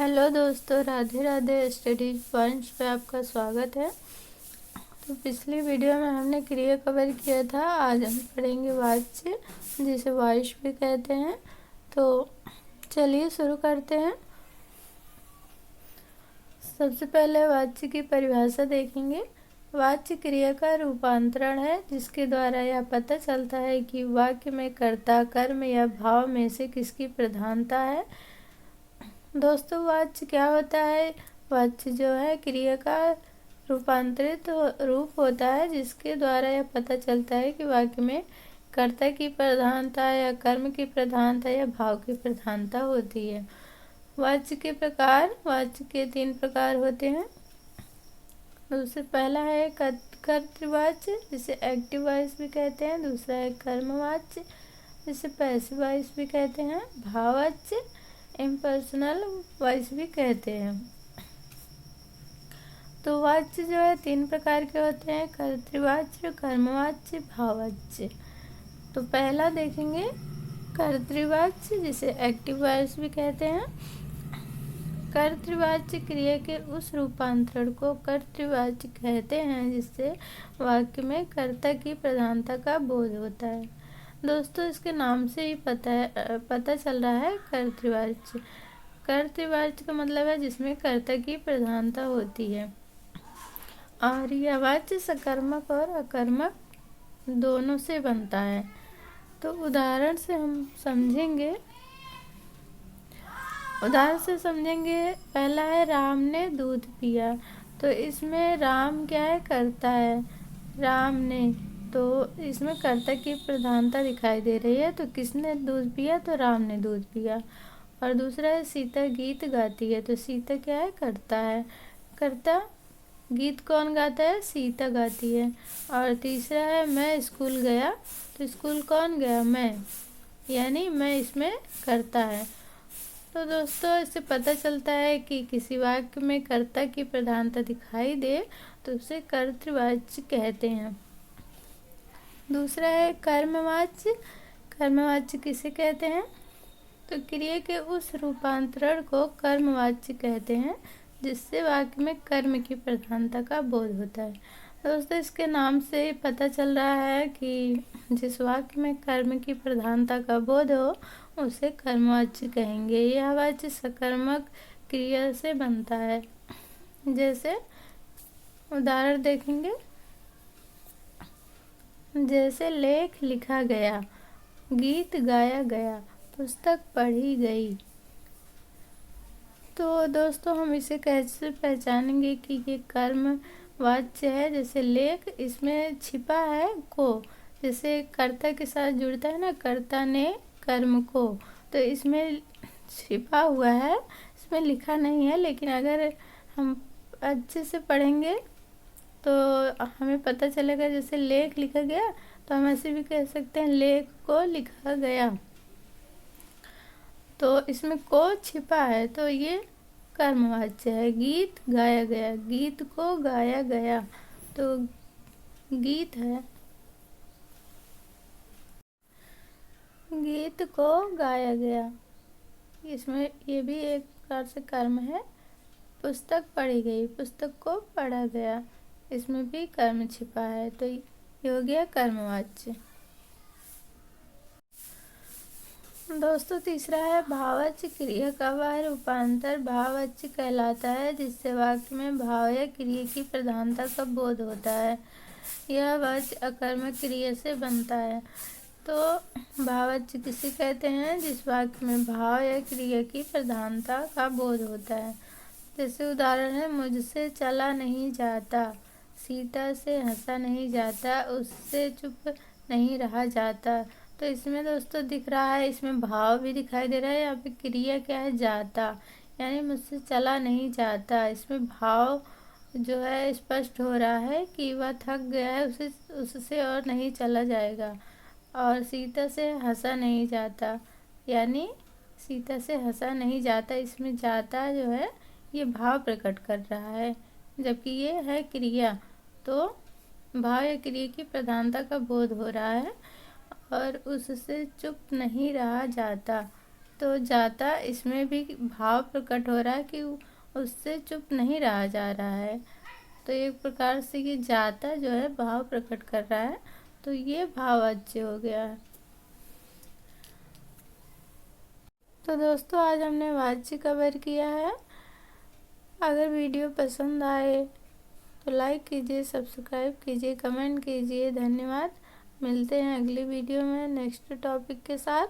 Hello दोस्तों, Radhe Radhe. Studies points पे आपका स्वागत है। तो पिछली वीडियो में हमने क्रिया कवर किया था। आज हम पढ़ेंगे वाच्य, जिसे वॉइस भी कहते हैं। तो चलिए शुरू करते हैं। सबसे पहले वाच्य की परिभाषा देखेंगे। वाच्य क्रिया का रूपांतरण है जिसके द्वारा यह पता चलता है कि वाक्य में कर्ता, कर्म या भाव में से किसकी प्रधानता है। दोस्तों, वाच्य क्या होता है? वाच्य जो है क्रिया का रूपांतरित रूप होता है जिसके द्वारा यह पता चलता है कि वाक्य में कर्ता की प्रधानता या कर्म की प्रधानता या भाव की प्रधानता होती है। वाच्य के प्रकार, वाच्य के 3 प्रकार होते हैं। दूसरा पहला है कर्तृवाच्य, जिसे एक्टिव वॉइस भी कहते हैं। दूसरा है कर्मवाच्य, जिसे पैसिव वॉइस भी कहते हैं। भाववाच्य, इम्पर्सनल वॉइस भी कहते हैं। तो वाच्य जो है 3 प्रकार के होते हैं: कर्तृवाच्य, कर्मवाच्य, भाववाच्य। तो पहला देखेंगे कर्तृवाच्य, जिसे एक्टिव वॉइस भी कहते हैं। कर्तृवाच्य क्रिया के उस रूपांतरण को कर्तृवाच्य कहते हैं जिससे वाक्य में कर्ता की प्रधानता का बोध होता है। दोस्तों, इसके नाम से ही पता चल रहा है कर्तृवाच्य। कर्तृवाच्य का मतलब है जिसमें कर्ता की प्रधानता होती है। और यह वाच्य सकर्मक और अकर्मक दोनों से बनता है। तो उदाहरण से समझेंगे। पहला है राम ने दूध पिया। तो इसमें राम क्या है? कर्ता है। राम ने, तो इसमें कर्ता की प्रधानता दिखाई दे रही है। तो किसने दूध पिया? तो राम ने दूध पिया। और दूसरा है सीता गीत गाती है। तो सीता क्या है? कर्ता है। कर्ता, गीत कौन गाता है? सीता गाती है। और तीसरा है मैं स्कूल गया। तो स्कूल कौन गया? मैं, यानी मैं इसमें कर्ता है। तो दोस्तों, इससे पता चलता है कि किसी वाक्य में कर्ता की प्रधानता दिखाई दे तो उसे कर्तृवाच्य कहते हैं। दूसरा है कर्मवाच्य। कर्मवाच्य किसे कहते हैं? तो क्रिया के उस रूपांतरण को कर्मवाच्य कहते हैं जिससे वाक्य में कर्म की प्रधानता का बोध होता है। दोस्तों, इसके नाम से पता चल रहा है कि जिस वाक्य में कर्म की प्रधानता का बोध हो उसे कर्मवाच्य कहेंगे। यह वाच्य सकर्मक क्रिया से बनता है। जैसे उदाहरण देखेंगे। जैसे लेख लिखा गया, गीत गाया गया, पुस्तक पढ़ी गई। तो दोस्तों, हम इसे कैसे पहचानेंगे कि ये कर्म वाच्य है? जैसे लेख, इसमें छिपा है को, जैसे कर्ता के साथ जुड़ता है ना, कर्ता ने कर्म को, तो इसमें छिपा हुआ है, इसमें लिखा नहीं है। लेकिन अगर हम अच्छे से पढ़ेंगे तो हमें पता चलेगा। जैसे लेख लिखा गया, तो हम ऐसे भी कह सकते हैं लेख को लिखा गया। तो इसमें को छिपा है, तो ये कर्मवाच्य है। गीत गाया गया, गीत को गाया गया, तो गीत है। गीत को गाया गया, इसमें ये भी एक प्रकार से कर्म है। पुस्तक पढ़ी गई, पुस्तक को पढ़ा गया, इसमें भी कर्म छिपा है। तो ये हो गया कर्मवाच्य। दोस्तों, तीसरा है भाववाच्य क्रिया का वह रूपांतर भाववाच्य कहलाता है जिससे वाक्य में भाव या क्रिया की प्रधानता का बोध होता है। यह वाच्य अकर्मक क्रिया से बनता है। तो भाववाच्य किसे कहते हैं? जिस वाक्य में भाव या क्रिया की प्रधानता का बोध होता है। जैसे उदाहरण है मुझसे चला नहीं जाता, सीता से हंसा नहीं जाता, उससे चुप नहीं रहा जाता। तो इसमें दोस्तों दिख रहा है, इसमें भाव भी दिखाई दे रहा है। यहाँ पे क्रिया क्या है? जाता, यानी मुझसे चला नहीं जाता। इसमें भाव जो है स्पष्ट हो रहा है कि वह थक गया है, उससे और नहीं चला जाएगा। और सीता से हंसा नहीं जाता, यानी सीता से हंसा नहीं जाता। इसमें जाता जो है ये भाव प्रकट कर रहा है, जबकि ये है क्रिया। तो भाव या क्रिया की प्रधानता का बोध हो रहा है। और उससे चुप नहीं रहा जाता, तो जाता इसमें भी भाव प्रकट हो रहा है कि उससे चुप नहीं रहा जा रहा है। तो एक प्रकार से ये जाता जो है भाव प्रकट कर रहा है, तो ये भाववाच्य हो गया है। तो दोस्तों आज हमने वाच्य कवर किया है। अगर वीडियो पसंद आए तो लाइक कीजिए, सब्सक्राइब कीजिए, कमेंट कीजिए। धन्यवाद। मिलते हैं अगली वीडियो में नेक्स्ट टॉपिक के साथ।